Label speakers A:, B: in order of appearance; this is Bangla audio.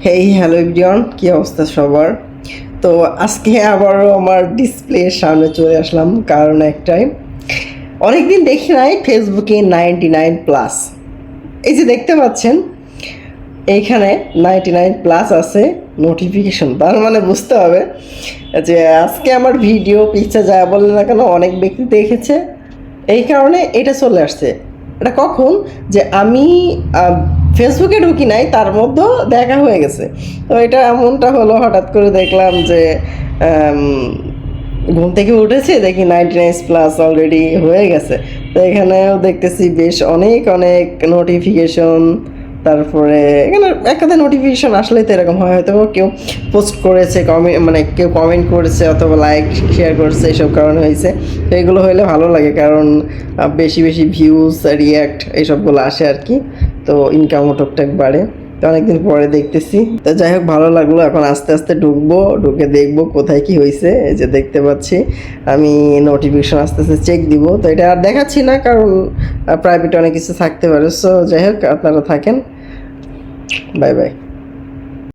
A: হেই হ্যালো এভরিওয়ান, কি অবস্থা সবার? তো আজকে আবারও আমার ডিসপ্লের সামনে চলে আসলাম, কারণ একটাই, অনেকদিন দেখি নাই ফেসবুকে 99+। এই যে দেখতে পাচ্ছেন এইখানে 99+ আছে নোটিফিকেশন, তার মানে বুঝতে হবে যে আজকে আমার ভিডিও পিকচার যা বলে না কেন অনেক ব্যক্তি দেখেছে, এই কারণে এটা চলে আসছে। এটা কখন যে আমি ফেসবুকে ঢুকি নাই তার মধ্যেও দেখা হয়ে গেছে। তো এটা এমনটা হলো, হঠাৎ করে দেখলাম যে আম, ঘুম থেকে উঠেছে দেখি 99+ অলরেডি হয়ে গেছে। তো এখানেও দেখতেছি বেশ অনেক অনেক নোটিফিকেশন। তারপরে এখানে এক কথা নোটিফিকেশন আসলেই তো এরকম হয়, হয়তো কেউ পোস্ট করেছে, কমেন্ট মানে কেউ কমেন্ট করেছে অথবা লাইক শেয়ার করেছে, এইসব কারণে হয়েছে। তো এগুলো হলে ভালো লাগে, কারণ বেশি বেশি ভিউজ রিয়্যাক্ট এইসবগুলো আসে আর কি। তো ইনকামও টুকটাক বাড়ে। তো অনেকদিন পরে দেখতেছি, তো যাই হোক ভালো লাগলো। এখন আস্তে আস্তে ঢুকবো, ঢুকে দেখবো কোথায় কি হয়েছে। এই যে দেখতে পাচ্ছি আমি নোটিফিকেশন আস্তে আস্তে চেক দিব। তো এটা আর দেখাচ্ছি না, কারণ প্রাইভেট অনেক কিছু থাকতে পারে। সো যাই হোক, আপনারা থাকেন। Bye bye.